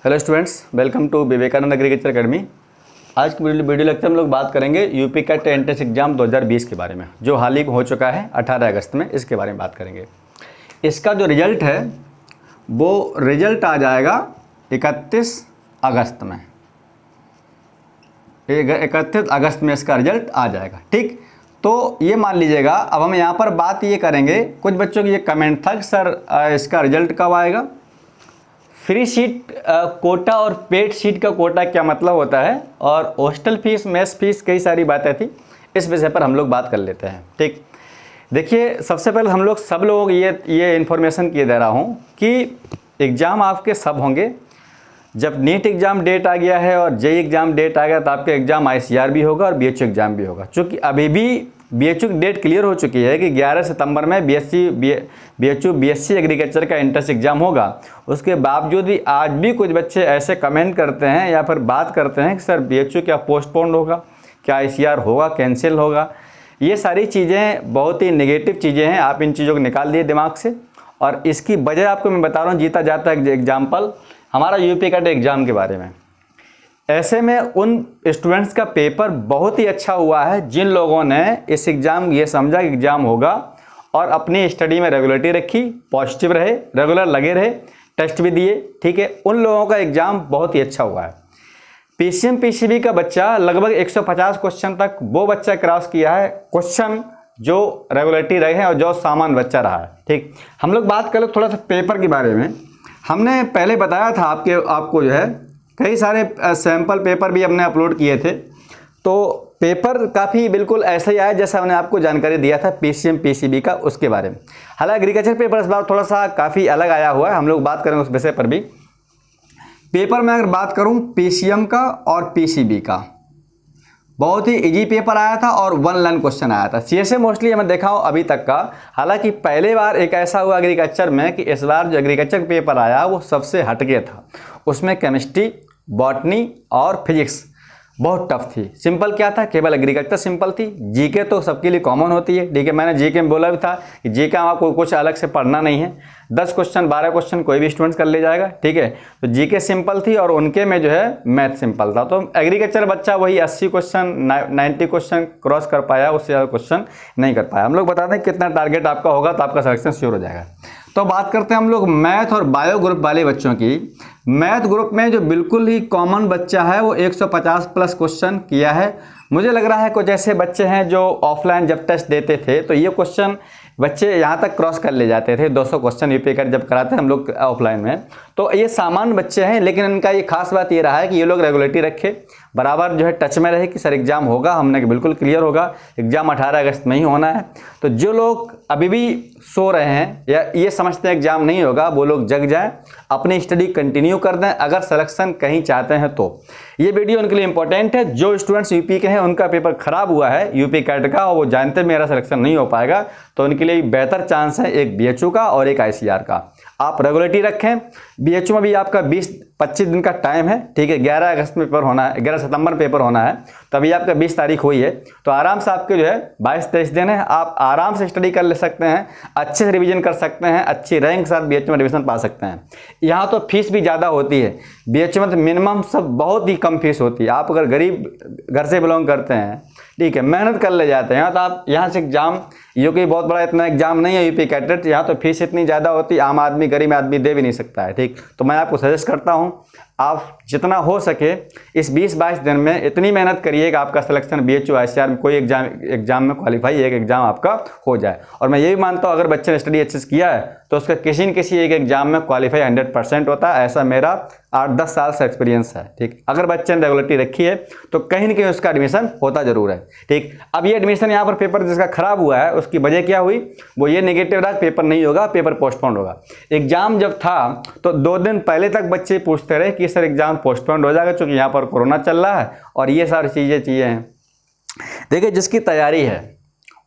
Hello students, welcome to Vivekananda agriculture academy. आज की video lecture में लोग बात करेंगे यूपी कैट एंट्रेंस एग्जाम 2020 के बारे में, जो हाल ही हो चुका है 18 अगस्त में। इसके बारे में बात करेंगे। इसका जो रिजल्ट है वो रिजल्ट आ जाएगा 31 अगस्त में। 31 अगस्त में इसका रिजल्ट आ जाएगा। ठीक, तो ये मान लीजिएगा। अब हम यहाँ पर बात ये करेंगे, कुछ बच्चों की ये कमेंट था कि सर इसका रिजल्ट कब आएगा। फ्री सीट कोटा और पेड सीट का कोटा क्या मतलब होता है, और हॉस्टल फीस, मेस फीस, कई सारी बातें थी। इस विषय पर हम लोग बात कर लेते हैं। ठीक, देखिए, सबसे पहले हम लोग सब लोग ये इन्फॉर्मेशन किए दे रहा हूँ कि एग्ज़ाम आपके सब होंगे। जब नीट एग्ज़ाम डेट आ गया है और जेईई एग्ज़ाम डेट आ गया तो आपका एग्ज़ाम ICR भी होगा और BHU एग्ज़ाम भी होगा। चूँकि अभी भी BHU की डेट क्लियर हो चुकी है कि 11 सितंबर में BHU BSc एग्रीकल्चर का एंट्रेंस एग्ज़ाम होगा। उसके बावजूद भी आज भी कुछ बच्चे ऐसे कमेंट करते हैं या फिर बात करते हैं कि सर BHU क्या पोस्टपोन्ड होगा, क्या ICR होगा, कैंसिल होगा। ये सारी चीज़ें बहुत ही नेगेटिव चीज़ें हैं। आप इन चीज़ों को निकाल दिए दिमाग से, और इसकी वजह आपको मैं बता रहा हूँ, जीता जाता है एग्जाम्पल हमारा यूपी कैट एग्ज़ाम के बारे में। ऐसे में उन स्टूडेंट्स का पेपर बहुत ही अच्छा हुआ है जिन लोगों ने इस एग्ज़ाम ये समझा कि एग्ज़ाम होगा और अपनी स्टडी में रेगुलरिटी रखी, पॉजिटिव रहे, रेगुलर लगे रहे, टेस्ट भी दिए। ठीक है, उन लोगों का एग्ज़ाम बहुत ही अच्छा हुआ है। PCM PCB का बच्चा लगभग 150 क्वेश्चन तक वो बच्चा क्रॉस किया है, क्वेश्चन जो रेगुलरिटी रहे हैं और जो सामान्य बच्चा रहा है। ठीक, हम लोग बात करें थोड़ा सा पेपर के बारे में। हमने पहले बताया था आपको जो है कई सारे सैम्पल पेपर भी हमने अपलोड किए थे, तो पेपर काफ़ी बिल्कुल ऐसा ही आया जैसा हमने आपको जानकारी दिया था PCM PCB का, उसके बारे में। हालांकि एग्रीकल्चर पेपर इस बार थोड़ा सा काफ़ी अलग आया हुआ है, हम लोग बात करेंगे उस विषय पर भी। पेपर में अगर बात करूं PCM का और PCB का, बहुत ही इजी पेपर आया था और 1 लाइन क्वेश्चन आया था। CSA मोस्टली मैं देखा हूँ अभी तक का। हालांकि पहले बार एक ऐसा हुआ एग्रीकल्चर में कि इस बार जो एग्रीकल्चर पेपर आया वो सबसे हटके था। उसमें केमिस्ट्री, बॉटनी और फिजिक्स बहुत टफ थी। सिंपल क्या था, केवल एग्रीकल्चर सिंपल थी। जीके तो सबके लिए कॉमन होती है। ठीक है, मैंने जीके में बोला भी था कि जीके में आपको कुछ अलग से पढ़ना नहीं है। 10 क्वेश्चन 12 क्वेश्चन कोई भी स्टूडेंट्स कर ले जाएगा। ठीक है, तो जीके सिंपल थी और उनके में जो है मैथ सिंपल था। तो एग्रीकल्चर बच्चा वही 80 क्वेश्चन 90 क्वेश्चन क्रॉस कर पाया, उससे ज़्यादा क्वेश्चन नहीं कर पाया। हम लोग बता दें कितना टारगेट आपका होगा तो आपका सिलेक्शन श्योर हो जाएगा। तो बात करते हैं हम लोग मैथ और बायो ग्रुप वाले बच्चों की। मैथ ग्रुप में जो बिल्कुल ही कॉमन बच्चा है वो 150 प्लस क्वेश्चन किया है। मुझे लग रहा है कुछ ऐसे बच्चे हैं जो ऑफलाइन जब टेस्ट देते थे तो ये क्वेश्चन बच्चे यहाँ तक क्रॉस कर ले जाते थे। 200 क्वेश्चन यूपी कैट जब कराते हैं हम लोग ऑफलाइन में, तो ये सामान्य बच्चे हैं। लेकिन इनका ये खास बात ये रहा है कि ये लोग रेगुलरिटी रखे, बराबर जो है टच में रहे कि सर एग्ज़ाम होगा, हमने कि बिल्कुल क्लियर होगा, एग्ज़ाम 18 अगस्त में ही होना है। तो जो लोग अभी भी सो रहे हैं या ये समझते हैं एग्ज़ाम नहीं होगा, वो लोग जग जाएं, अपनी स्टडी कंटिन्यू कर दें अगर सिलेक्शन कहीं चाहते हैं तो। ये वीडियो उनके लिए इंपॉर्टेंट है। जो स्टूडेंट्स यूपी के हैं उनका पेपर खराब हुआ है यूपी कैट का और वो जानते हैं मेरा सिलेक्शन नहीं हो पाएगा, तो उनके लिए बेहतर चांस है एक BHU का और एक ICR का। आप रेगुलरिटी रखें। BHU में भी आपका 20-25 दिन का टाइम है। ठीक है, 11 अगस्त में पेपर होना है, 11 सितंबर में पेपर होना है, तभी आपका 20 तारीख हुई है। तो आराम से आपके जो है 22-23 दिन है, आप आराम से स्टडी कर ले सकते हैं, अच्छे से रिवीजन कर सकते हैं, अच्छी रैंक के साथ BHU में रिवीजन पा सकते हैं। यहाँ तो फीस भी ज़्यादा होती है। BHU में तो मिनिमम सब बहुत ही कम फीस होती है। आप अगर गरीब घर से बिलोंग करते हैं, ठीक है, मेहनत कर ले जाते हैं, तो आप यहाँ से एग्ज़ाम, ये कोई बहुत बड़ा इतना एग्जाम नहीं है यूपी कैट, यहाँ तो फीस इतनी ज़्यादा होती है, आम आदमी गरीब आदमी दे भी नहीं सकता है। ठीक, तो मैं आपको सजेस्ट करता हूँ आप जितना हो सके इस 20-22 दिन में इतनी मेहनत करिए कि आपका सिलेक्शन BHU ICR में कोई एग्जाम में क्वालिफाई एक एग्ज़ाम आपका हो जाए। और मैं ये भी मानता हूँ अगर बच्चे ने स्टडी अच्छे से किया है तो उसका किसी न किसी एक एग्जाम में क्वालिफाई 100% होता है। ऐसा मेरा 8-10 साल से एक्सपीरियंस है। ठीक, अगर बच्चे ने रेगुलरिटी रखी है तो कहीं ना कहीं उसका एडमिशन होता जरूर है। ठीक, अब ये एडमिशन यहाँ पर पेपर जिसका खराब हुआ है उसकी वजह क्या हुई, वो ये नेगेटिव रहा, पेपर नहीं होगा, पेपर पोस्टपोन्ड होगा। एग्जाम जब था तो 2 दिन पहले तक बच्चे पूछते रहे कि सर एग्जाम पोस्टपोन्ड हो जाएगा क्योंकि यहाँ पर कोरोना चल रहा है और ये सारी चीज़ें हैं। देखिए, जिसकी तैयारी है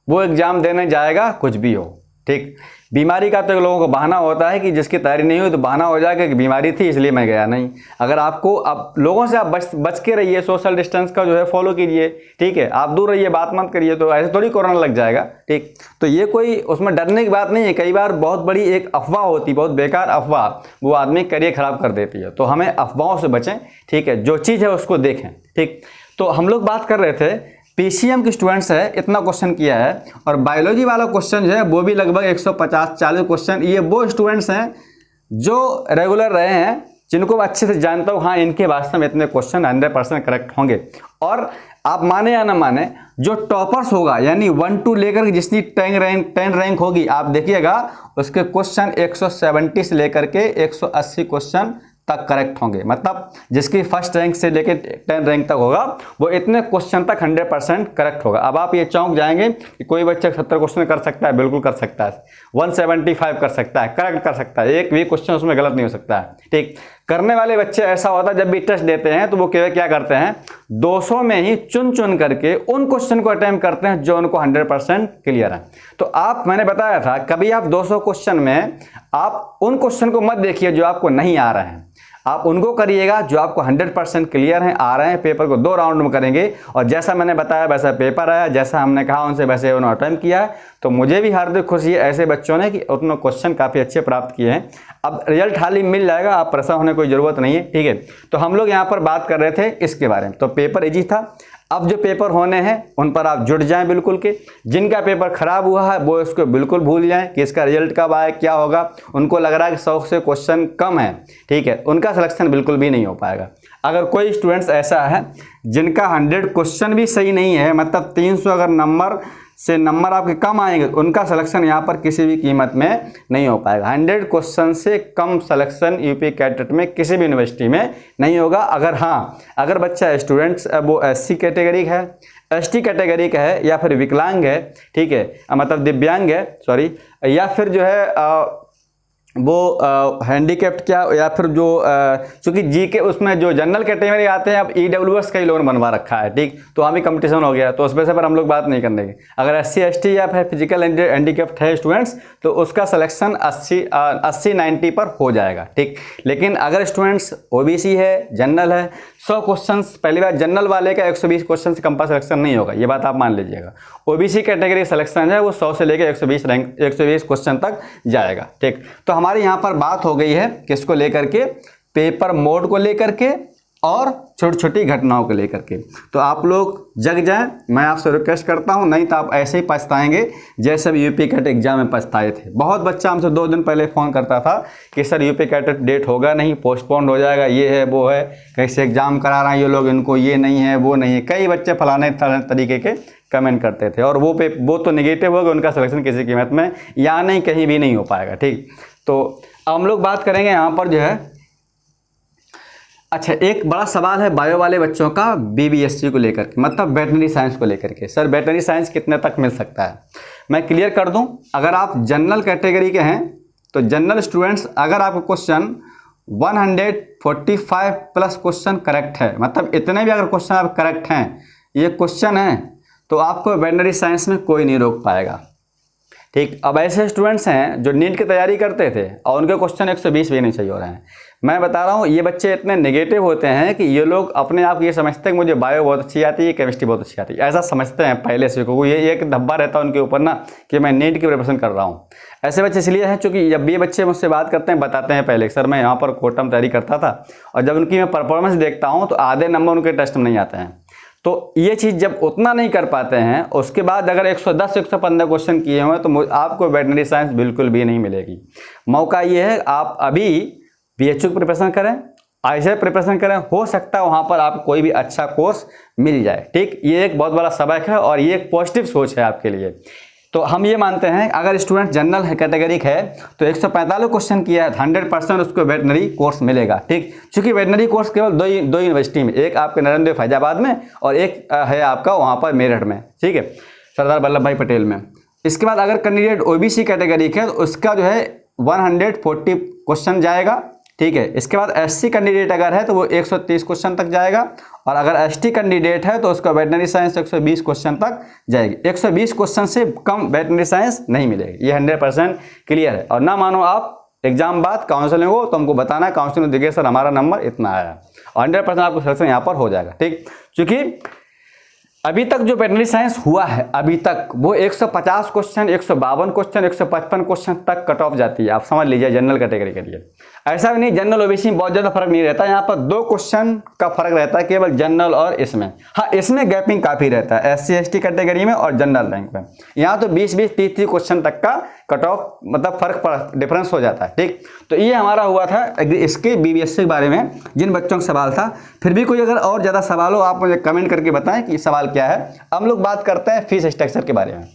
वो एग्ज़ाम देने जाएगा कुछ भी हो। ठीक, बीमारी का तो लोगों को बहाना होता है कि जिसकी तैयारी नहीं हुई तो बहाना हो जाएगा कि बीमारी थी इसलिए मैं गया नहीं। अगर आपको अब लोगों से आप बच के रहिए, सोशल डिस्टेंस का जो है फॉलो कीजिए, ठीक है, आप दूर रहिए, बात मत करिए, तो ऐसे थोड़ी कोरोना लग जाएगा। ठीक, तो ये कोई उसमें डरने की बात नहीं है। कई बार बहुत बड़ी एक अफवाह होती, बहुत बेकार अफवाह, वो आदमी करियर खराब कर देती है। तो हमें अफवाहों से बचें, ठीक है, जो चीज़ है उसको देखें। ठीक, तो हम लोग बात कर रहे थे पीसीएम के स्टूडेंट्स है, इतना क्वेश्चन किया है, और बायोलॉजी वाला क्वेश्चन जो है वो भी लगभग 150-40 क्वेश्चन। ये वो स्टूडेंट्स हैं जो रेगुलर रहे हैं, जिनको अच्छे से जानता हूँ, हाँ इनके वास्तव में इतने क्वेश्चन 100% करेक्ट होंगे। और आप माने या ना माने, जो टॉपर्स होगा यानी 1 to लेकर जिसकी 10 रैंक होगी, आप देखिएगा उसके क्वेश्चन 170 से लेकर के 180 क्वेश्चन तक करेक्ट होंगे। मतलब जिसकी फर्स्ट रैंक से लेकर 10 रैंक तक होगा वो इतने क्वेश्चन तक 100% करेक्ट होगा। अब आप ये चौंक जाएंगे कि कोई बच्चा 70 क्वेश्चन कर सकता है, बिल्कुल कर सकता है, 175 कर सकता है, करेक्ट कर सकता है, एक भी क्वेश्चन उसमें गलत नहीं हो सकता है। ठीक, करने वाले बच्चे ऐसा होता है जब भी टेस्ट देते हैं तो वो क्या करते हैं, 200 में ही चुन करके उन क्वेश्चन को अटेम्प्ट करते हैं जो उनको 100% क्लियर है। तो आप, मैंने बताया था, कभी आप 200 क्वेश्चन में आप उन क्वेश्चन को मत देखिए जो आपको नहीं आ रहे हैं, आप उनको करिएगा जो आपको 100% क्लियर हैं, आ रहे हैं। पेपर को 2 राउंड में करेंगे और जैसा मैंने बताया वैसा पेपर आया, जैसा हमने कहा उनसे वैसे उन्होंने अटेम्प्ट किया है। तो मुझे भी हार्दिक खुशी है ऐसे बच्चों ने कि उन्होंने क्वेश्चन काफ़ी अच्छे प्राप्त किए हैं। अब रिजल्ट हाल ही मिल जाएगा, आप परेशान होने की कोई ज़रूरत नहीं है। ठीक है, तो हम लोग यहाँ पर बात कर रहे थे इसके बारे में। तो पेपर इजी था। अब जो पेपर होने हैं उन पर आप जुट जाएं बिल्कुल के। जिनका पेपर खराब हुआ है वो इसको बिल्कुल भूल जाएं कि इसका रिजल्ट कब आए, क्या होगा। उनको लग रहा है कि 100 से क्वेश्चन कम है, ठीक है, उनका सिलेक्शन बिल्कुल भी नहीं हो पाएगा। अगर कोई स्टूडेंट्स ऐसा है जिनका 100 क्वेश्चन भी सही नहीं है, मतलब 300 अगर नंबर से नंबर आपके कम आएंगे, उनका सिलेक्शन यहाँ पर किसी भी कीमत में नहीं हो पाएगा। 100 क्वेश्चन से कम सिलेक्शन यूपी कैडेट में किसी भी यूनिवर्सिटी में नहीं होगा। अगर हाँ, अगर बच्चा स्टूडेंट्स वो एससी कैटेगरी का है, एसटी कैटेगरी का है, या फिर विकलांग है, ठीक है, मतलब दिव्यांग है, सॉरी, या फिर जो है वो हैंडीकैप्ड क्या, या फिर जो चूँकि जी के उसमें जो जनरल कैटेगरी आते हैं, अब EWS का ही लोन बनवा रखा है। ठीक, तो वहाँ भी कंपटीशन हो गया, तो उस वजह पर हम लोग बात नहीं करने के। अगर SC ST या फिर फिजिकल हैंडीकैप्ड है स्टूडेंट्स, तो उसका सिलेक्शन 80-90 पर हो जाएगा। ठीक, लेकिन अगर स्टूडेंट्स OBC है, जनरल है, 100 क्वेश्चन, पहली बात जनरल वाले का 120 क्वेश्चन से कम पर सिलेक्शन नहीं होगा, ये बात आप मान लीजिएगा। OBC कैटेगरी सिलेक्शन है वो 100 से लेकर 120 क्वेश्चन तक जाएगा। ठीक, तो हमारे यहाँ पर बात हो गई है किसको लेकर के, पेपर मोड को लेकर के और छोटी छोटी घटनाओं को लेकर के। तो आप लोग जग जाएं, मैं आपसे रिक्वेस्ट करता हूं, नहीं तो आप ऐसे ही पछताएंगे जैसे भी यूपी कैट एग्जाम में पछताए थे। बहुत बच्चा हमसे 2 दिन पहले फ़ोन करता था कि सर यूपी कैट डेट होगा नहीं, पोस्टपोन्ड हो जाएगा, ये है वो है, कैसे एग्जाम करा रहे हैं ये लोग, इनको ये नहीं है वो नहीं है। कई बच्चे फलाने तरीके के कमेंट करते थे, और वो तो निगेटिव हो गया, उनका सिलेक्शन किसी कीमत में यहाँ नहीं कहीं भी नहीं हो पाएगा। ठीक, तो हम लोग बात करेंगे यहाँ पर जो है, अच्छा एक बड़ा सवाल है बायो वाले बच्चों का BBSC को लेकर के, मतलब वेटनरी साइंस को लेकर के। सर वेटनरी साइंस कितने तक मिल सकता है, मैं क्लियर कर दूं। अगर आप जनरल कैटेगरी के हैं तो जनरल स्टूडेंट्स, अगर आपको क्वेश्चन 145 प्लस क्वेश्चन करेक्ट है, मतलब इतने भी अगर क्वेश्चन आप करेक्ट हैं, ये क्वेश्चन है, तो आपको वेटनरी साइंस में कोई नहीं रोक पाएगा। ठीक, अब ऐसे स्टूडेंट्स हैं जो नीट की तैयारी करते थे और उनके क्वेश्चन 120 भी नहीं सही हो रहे हैं। मैं बता रहा हूँ, ये बच्चे इतने नेगेटिव होते हैं कि ये लोग अपने आप ये समझते हैं कि मुझे बायो बहुत अच्छी आती है, केमिस्ट्री बहुत अच्छी आती है, ऐसा समझते हैं पहले से। क्योंकि ये एक धब्बा रहता है उनके ऊपर ना कि मैं नीट की प्रिपरेशन कर रहा हूँ। ऐसे बच्चे इसलिए हैं चूँकि जब ये बच्चे मुझसे बात करते हैं, बताते हैं पहले सर मैं यहाँ पर कोटा में तैयारी करता था, और जब उनकी मैं परफॉर्मेंस देखता हूँ तो आधे नंबर उनके टेस्ट में नहीं आते हैं। तो ये चीज़ जब उतना नहीं कर पाते हैं, उसके बाद अगर 110-115 क्वेश्चन किए हुए तो आपको वेटनरी साइंस बिल्कुल भी नहीं मिलेगी। मौका ये है आप अभी BHU की प्रिपरेशन करें, ICET प्रिपरेशन करें, हो सकता है वहाँ पर आपको कोई भी अच्छा कोर्स मिल जाए। ठीक, ये एक बहुत बड़ा सबक है और ये एक पॉजिटिव सोच है आपके लिए। तो हम ये मानते हैं अगर स्टूडेंट जनरल कैटेगरी है तो 145 क्वेश्चन किया है, 100% उसको वेटनरी कोर्स मिलेगा। ठीक, क्योंकि वेटनरी कोर्स केवल दो यूनिवर्सिटी में, एक आपके नरेंद्र फैजाबाद में और एक है आपका वहाँ पर मेरठ में, ठीक है, सरदार वल्लभ भाई पटेल में। इसके बाद अगर कैंडिडेट OBC कैटेगरी है तो उसका जो है 140 क्वेश्चन जाएगा, ठीक है। इसके बाद SC कैंडिडेट अगर है तो वो 130 क्वेश्चन तक जाएगा, और अगर ST कैंडिडेट है तो उसका वेटनरी साइंस 120 क्वेश्चन तक जाएगी। 120 क्वेश्चन से कम वेटनरी साइंस नहीं मिलेगी, ये 100% क्लियर है। और ना मानो आप एग्जाम बाद काउंसलिंग हो तो हमको बताना है, काउंसलिंग देखिए सर हमारा नंबर इतना आया, 100% आपको सिलेक्शन यहाँ पर हो जाएगा, ठीक। क्योंकि अभी तक जो वेटनरी साइंस हुआ है अभी तक वो 150 क्वेश्चन, 152 क्वेश्चन, 155 क्वेश्चन तक कट ऑफ जाती है, आप समझ लीजिए जनरल कैटेगरी के लिए। ऐसा भी नहीं जनरल OBC में बहुत ज़्यादा फर्क नहीं रहता, यहाँ पर 2 क्वेश्चन का फर्क रहता है केवल जनरल और इसमें। हाँ, इसमें गैपिंग काफ़ी रहता है SC ST कैटेगरी में और जनरल रैंक में। यहाँ तो 20-20, 30-30 क्वेश्चन तक का कट ऑफ मतलब फर्क डिफरेंस हो जाता है, ठीक। तो ये हमारा हुआ था इसके BBSC के बारे में जिन बच्चों का सवाल था। फिर भी कोई अगर और ज़्यादा सवाल हो आप मुझे कमेंट करके बताएं कि सवाल क्या है। हम लोग बात करते हैं फीस स्ट्रक्चर के बारे में।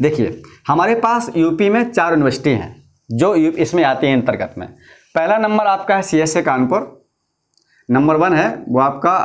देखिए हमारे पास यूपी में 4 यूनिवर्सिटी हैं जो इसमें आती हैं अंतर्गत में। पहला नंबर आपका है CSA कानपुर, नंबर 1 है वो आपका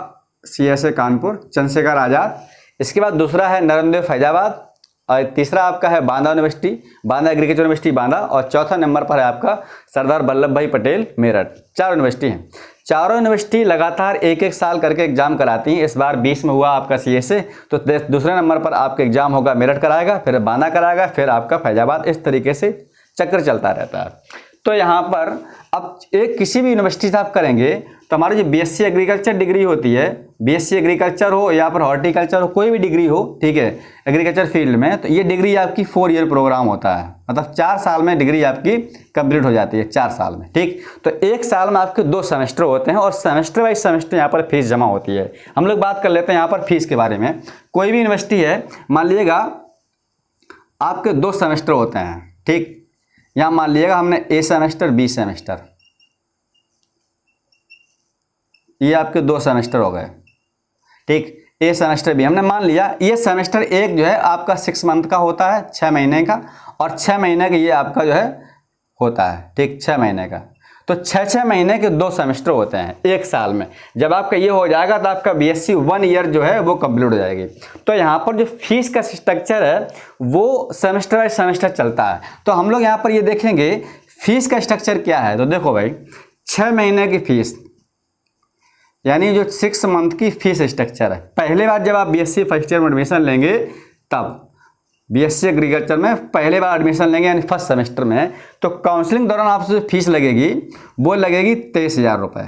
CSA कानपुर चंद्रशेखर आज़ाद। इसके बाद दूसरा है नरेंद्र फैजाबाद, और तीसरा आपका है Banda university, Banda agriculture university Banda, और चौथा नंबर पर है आपका सरदार वल्लभ भाई पटेल मेरठ। 4 यूनिवर्सिटी हैं। चारों यूनिवर्सिटी लगातार एक साल करके एग्जाम कराती हैं। इस बार 20 में हुआ आपका CSA, तो दूसरे नंबर पर आपका एग्जाम होगा मेरठ कराएगा, फिर बांदा कराएगा, फिर आपका फैजाबाद। इस तरीके से चक्कर चलता रहता है। तो यहाँ पर अब किसी भी यूनिवर्सिटी से आप करेंगे तो हमारी जो BSc एग्रीकल्चर डिग्री होती है, BSc एग्रीकल्चर हो या फिर हॉर्टिकल्चर हो, कोई भी डिग्री हो, ठीक है, एग्रीकल्चर फील्ड में, तो ये डिग्री आपकी 4 ईयर प्रोग्राम होता है, मतलब 4 साल में डिग्री आपकी कंप्लीट हो जाती है, 4 साल में, ठीक। तो 1 साल में आपके 2 सेमेस्टर होते हैं और सेमेस्टर वाइज सेमेस्टर यहाँ पर फीस जमा होती है। हम लोग बात कर लेते हैं यहाँ पर फीस के बारे में। कोई भी यूनिवर्सिटी है, मान लीजिएगा आपके 2 सेमेस्टर होते हैं, ठीक। यहाँ मान लीजिएगा हमने A सेमेस्टर B सेमेस्टर, ये आपके 2 सेमेस्टर हो गए, ठीक। A सेमेस्टर B हमने मान लिया। ये सेमेस्टर 1 जो है आपका 6 मंथ का होता है, 6 महीने का, और 6 महीने का ये आपका जो है होता है, ठीक, 6 महीने का। तो 6-6 महीने के 2 सेमेस्टर होते हैं 1 साल में। जब आपका ये हो जाएगा तो आपका BSc 1 ईयर जो है वो कंप्लीट हो जाएगी। तो यहाँ पर जो फीस का स्ट्रक्चर है वो सेमेस्टर बाय सेमेस्टर चलता है। तो हम लोग यहाँ पर ये देखेंगे फीस का स्ट्रक्चर क्या है। तो देखो भाई, 6 महीने की फीस यानी जो 6 मंथ की फीस स्ट्रक्चर है। पहले बार जब आप BSc फर्स्ट ईयर में एडमिशन लेंगे, तब BSc एग्रीकल्चर में पहले बार एडमिशन लेंगे यानी फर्स्ट सेमेस्टर में, तो काउंसलिंग दौरान आपसे जो फीस लगेगी वो लगेगी 23,000 रुपये।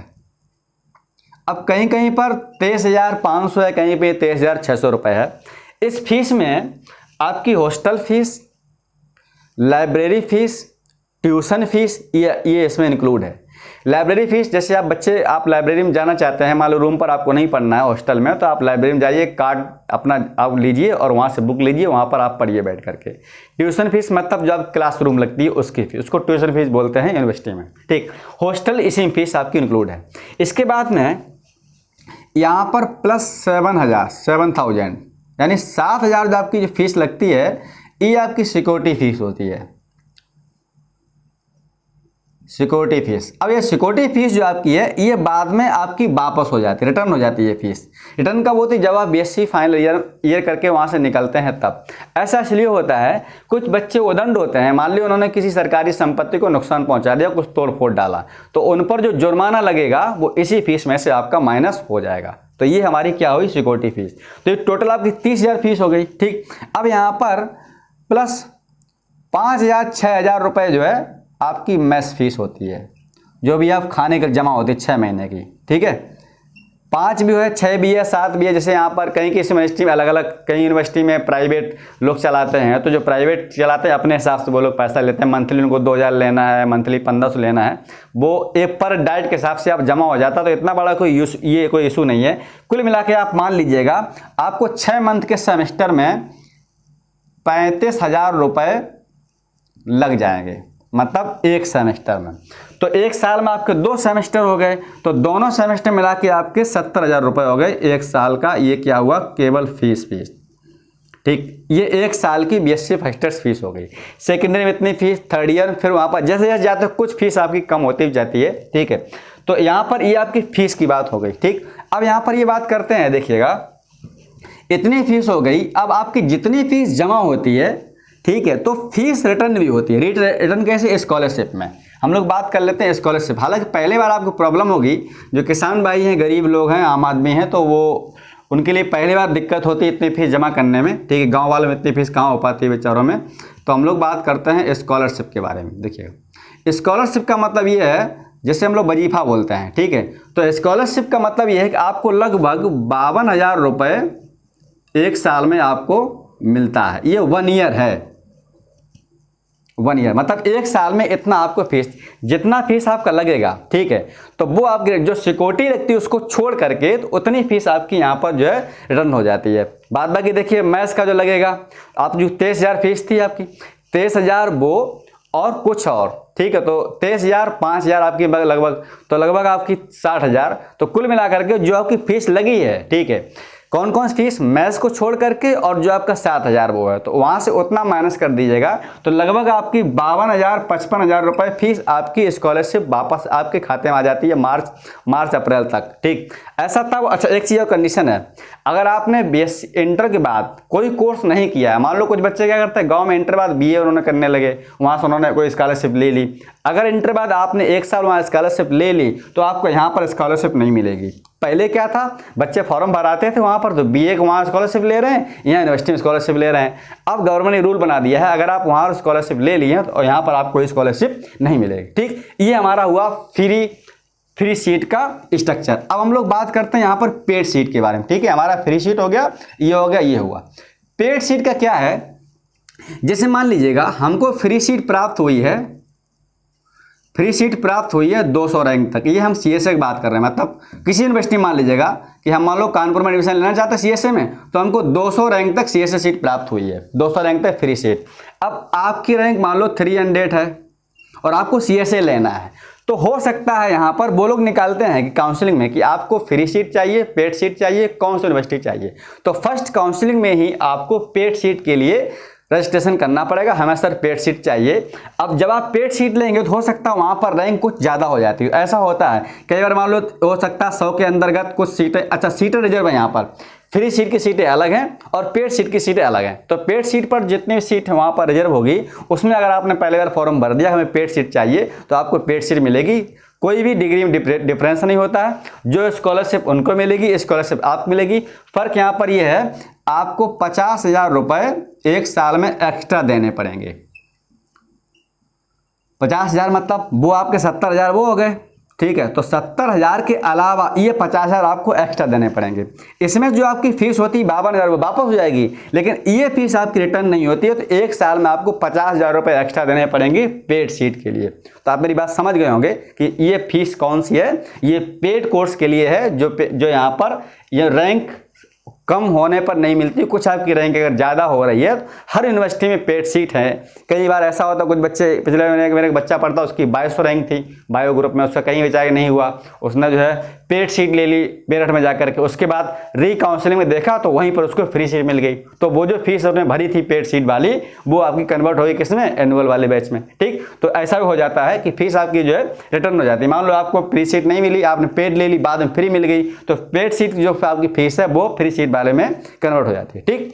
अब कहीं कहीं पर 23,500 है, कहीं पे 23,600 रुपये है। इस फीस में आपकी hostel fees, library fees, tuition fees ये इसमें इंक्लूड है। लाइब्रेरी फीस, जैसे आप लाइब्रेरी में जाना चाहते हैं, मान लो रूम पर आपको नहीं पढ़ना है हॉस्टल में, तो आप लाइब्रेरी में जाइए, कार्ड अपना आप लीजिए और वहाँ से बुक लीजिए, वहाँ पर आप पढ़िए बैठ करके। ट्यूशन फीस मतलब जब क्लासरूम लगती है उसकी फीस, उसको ट्यूशन फीस बोलते हैं यूनिवर्सिटी में, ठीक। हॉस्टल इसी फीस आपकी इंक्लूड है। इसके बाद में यहाँ पर प्लस 7,000 यानी 7,000 जो आपकी जो फीस लगती है, ये आपकी सिक्योरिटी फीस होती है, सिक्योरिटी फीस। अब ये सिक्योरिटी फीस जो आपकी है ये बाद में आपकी वापस हो जाती है, रिटर्न हो जाती है फीस। रिटर्न कब होती है? जब आप BSc फाइनल ईयर करके वहाँ से निकलते हैं तब। ऐसा इसलिए होता है, कुछ बच्चे उदंड होते हैं, मान लीजिए उन्होंने किसी सरकारी संपत्ति को नुकसान पहुँचा दिया, कुछ तोड़ फोड़ डाला, तो उन पर जो जुर्माना लगेगा वो इसी फीस में से आपका माइनस हो जाएगा। तो ये हमारी क्या हुई? Security fees. तो ये टोटल आपकी 30,000 फीस हो गई, ठीक। अब यहाँ पर प्लस 5,000 6,000 रुपये जो है आपकी मेस फीस होती है, जो भी आप खाने का जमा होती है 6 महीने की, ठीक है। 5 भी है, 6 भी है, 7 भी है। जैसे यहाँ पर कहीं किसी यूनिवर्सिटी में अलग अलग, कई यूनिवर्सिटी में प्राइवेट लोग चलाते हैं, तो जो प्राइवेट चलाते हैं अपने हिसाब से वो लोग पैसा लेते हैं। मंथली उनको 2,000 लेना है, मंथली 1,500 लेना है, वो एक पर डाइट के हिसाब से आप जमा हो जाता। तो इतना बड़ा कोई इशू नहीं है। कुल मिला के आप मान लीजिएगा आपको 6 मंथ के सेमेस्टर में 35,000 रुपये लग जाएंगे, मतलब 1 सेमेस्टर में। तो 1 साल में आपके 2 सेमेस्टर हो गए, तो दोनों सेमेस्टर मिला के आपके 70,000 रुपये हो गए 1 साल का। ये क्या हुआ? केवल फीस, ठीक। ये 1 साल की BSc फर्स्ट ईयर फीस हो गई। सेकेंडरी में इतनी फीस, थर्ड ईयर, फिर वहाँ पर जैसे जैसे जाते कुछ फीस आपकी कम होती जाती है, ठीक है। तो यहाँ पर ये आपकी फीस की बात हो गई, ठीक। अब यहाँ पर ये बात करते हैं, देखिएगा इतनी फीस हो गई। अब आपकी जितनी फीस जमा होती है, ठीक है, तो फीस रिटर्न भी होती है। रिटर्न कैसे? स्कॉलरशिप में हम लोग बात कर लेते हैं स्कॉलरशिप। हालांकि पहले बार आपको प्रॉब्लम होगी, जो किसान भाई हैं, गरीब लोग हैं, आम आदमी हैं, तो वो उनके लिए पहली बार दिक्कत होती है इतनी फीस जमा करने में, ठीक है। गांव वालों में इतनी फीस कहाँ हो पाती है बेचारों में। तो हम लोग बात करते हैं स्कॉलरशिप के बारे में। देखिएगा, स्कॉलरशिप का मतलब ये है, जैसे हम लोग वजीफा बोलते हैं, ठीक है। तो स्कॉलरशिप का मतलब ये है कि आपको लगभग 52,000 रुपये एक साल में आपको मिलता है। ये 1 ईयर है, 1 ईयर मतलब एक साल में इतना आपको फीस, जितना फीस आपका लगेगा, ठीक है, तो वो आपकी जो सिक्योरिटी लगती है उसको छोड़ करके तो उतनी फीस आपकी यहाँ पर जो है रिटर्न हो जाती है। बाद बाकी देखिए मैथ्स का जो लगेगा, आप जो 23,000 फीस थी आपकी, 23,000 वो और कुछ और, ठीक है। तो 23,000 5,000 आपकी लगभग, तो लगभग आपकी 60,000। तो कुल मिलाकर के जो आपकी फीस लगी है, ठीक है, कौन कौन सी फीस, मैथ्स को छोड़ करके और जो आपका 7,000 वो है, तो वहाँ से उतना माइनस कर दीजिएगा, तो लगभग आपकी 52,000 55,000 रुपये फीस आपकी स्कॉलरशिप वापस आपके खाते में आ जाती है मार्च अप्रैल तक, ठीक। ऐसा तब, अच्छा एक चीज़ और कंडीशन है, अगर आपने BSc इंटर के बाद कोई कोर्स नहीं किया है, मान लो कुछ बच्चे क्या करते हैं, गाँव में इंटर बाद BA उन्होंने करने लगे, वहाँ से उन्होंने कोई स्कॉलरशिप ले ली। अगर इंटर बाद आपने 1 साल वहाँ स्कॉलरशिप ले ली तो आपको यहाँ पर स्कॉलरशिप नहीं मिलेगी। पहले क्या था, बच्चे फॉर्म भराते थे वहाँ पर, तो BA को वहाँ स्कॉलरशिप ले रहे हैं, यहाँ यूनिवर्सिटी में स्कॉलरशिप ले रहे हैं। अब गवर्नमेंट ने रूल बना दिया है, अगर आप वहाँ स्कॉलरशिप ले लिए हैं तो यहाँ पर आपको कोई स्कॉलरशिप नहीं मिलेगी, ठीक। ये हमारा हुआ फ्री सीट का स्ट्रक्चर। अब हम लोग बात करते हैं यहाँ पर पेड सीट के बारे में, ठीक है। हमारा फ्री सीट हो गया, ये हो गया, ये हुआ। पेड सीट का क्या है, जैसे मान लीजिएगा हमको फ्री सीट प्राप्त हुई है, 200 रैंक तक, ये हम CSA की बात कर रहे हैं, मतलब किसी यूनिवर्सिटी मान लीजिएगा कि हम मान लो कानपुर में एडमिशन लेना चाहते हैं CSA में, तो हमको 200 रैंक तक CSA सीट प्राप्त हुई है, 200 रैंक तक फ्री सीट। अब आपकी रैंक मान लो 300 है और आपको CSA लेना है, तो हो सकता है यहाँ पर वो लोग निकालते हैं कि काउंसलिंग में कि आपको फ्री सीट चाहिए, पेड सीट चाहिए, कौन सी यूनिवर्सिटी चाहिए। तो फर्स्ट काउंसलिंग में ही आपको पेड सीट के लिए रजिस्ट्रेशन करना पड़ेगा, हमें सर पेड सीट चाहिए। अब जब आप पेड सीट लेंगे तो हो सकता है वहाँ पर रैंक कुछ ज़्यादा हो जाती है। ऐसा होता है कई बार, मान लो हो सकता है 100 के अंतर्गत कुछ सीटें, अच्छा सीटें रिजर्व है, यहाँ पर फ्री सीट की सीटें अलग हैं और पेड सीट की सीटें अलग हैं। तो पेड सीट पर जितनी सीट वहाँ पर रिजर्व होगी, उसमें अगर आपने पहले बार फॉर्म भर दिया हमें पेड सीट चाहिए, तो आपको पेड सीट मिलेगी। कोई भी डिग्री में डिफरेंस नहीं होता है, जो स्कॉलरशिप उनको मिलेगी, स्कॉलरशिप आपको मिलेगी। फ़र्क यहाँ पर यह है, आपको 50,000 रुपये एक साल में एक्स्ट्रा देने पड़ेंगे। 50,000 मतलब वो आपके 70,000 वो हो गए, ठीक है। तो 70,000 के अलावा ये 50,000 आपको एक्स्ट्रा देने पड़ेंगे। इसमें जो आपकी फीस होती है 52,000 वो वापस हो जाएगी, लेकिन ये फीस आपकी रिटर्न नहीं होती है। तो एक साल में आपको 50,000 रुपये एक्स्ट्रा देने पड़ेंगे पेड सीट के लिए। तो आप मेरी बात समझ गए होंगे कि ये फीस कौन सी है, ये पेड कोर्स के लिए है, जो यहाँ पर ये रैंक कम होने पर नहीं मिलती। कुछ आपकी रैंक अगर ज़्यादा हो रही है, हर यूनिवर्सिटी में पेड सीट है। कई बार ऐसा होता, कुछ बच्चे, पिछले महीने मेरे एक बच्चा पढ़ता, उसकी 2200 रैंक थी बायो ग्रुप में, उसका कहीं बेचारा नहीं हुआ, उसने जो है पेड सीट ले ली मेरठ में जाकर के। उसके बाद री-काउंसलिंग में देखा तो वहीं पर उसको फ्री सीट मिल गई। तो वो जो फीस उसने भरी थी पेड सीट वाली, वो आपकी कन्वर्ट होगी किसमें, एनुअल वाले बैच में, ठीक। तो ऐसा भी हो जाता है कि फीस आपकी जो है रिटर्न हो जाती है। मान लो आपको फ्री सीट नहीं मिली, आपने पेड ले ली, बाद में फ्री मिल गई, तो पेड सीट जो आपकी फीस है वो फ्री सीट वाले में कन्वर्ट हो जाती है, ठीक।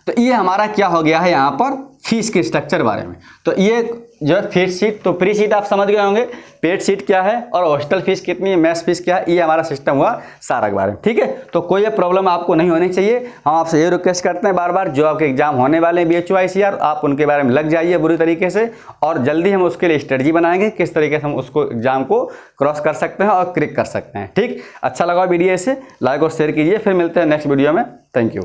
तो ये हमारा क्या हो गया है यहाँ पर फीस के स्ट्रक्चर बारे में। तो ये जो है फ्री सीट, तो फ्री सीट आप समझ गए होंगे, पेड सीट क्या है और हॉस्टल फीस कितनी है, मेस फीस क्या है, ये हमारा सिस्टम हुआ सारा के बारे में, ठीक है। तो कोई ये प्रॉब्लम आपको नहीं होनी चाहिए। हम आपसे ये रिक्वेस्ट करते हैं बार बार, जो आपके एग्जाम होने वाले हैं BHU ICR, आप उनके बारे में लग जाइए बुरी तरीके से, और जल्दी हम उसके लिए स्ट्रेटजी बनाएंगे किस तरीके से हम उसको एग्जाम को क्रॉस कर सकते हैं और क्लिक कर सकते हैं, ठीक। अच्छा लगा वीडियो, इसे लाइक और शेयर कीजिए। फिर मिलते हैं नेक्स्ट वीडियो में। Thank you.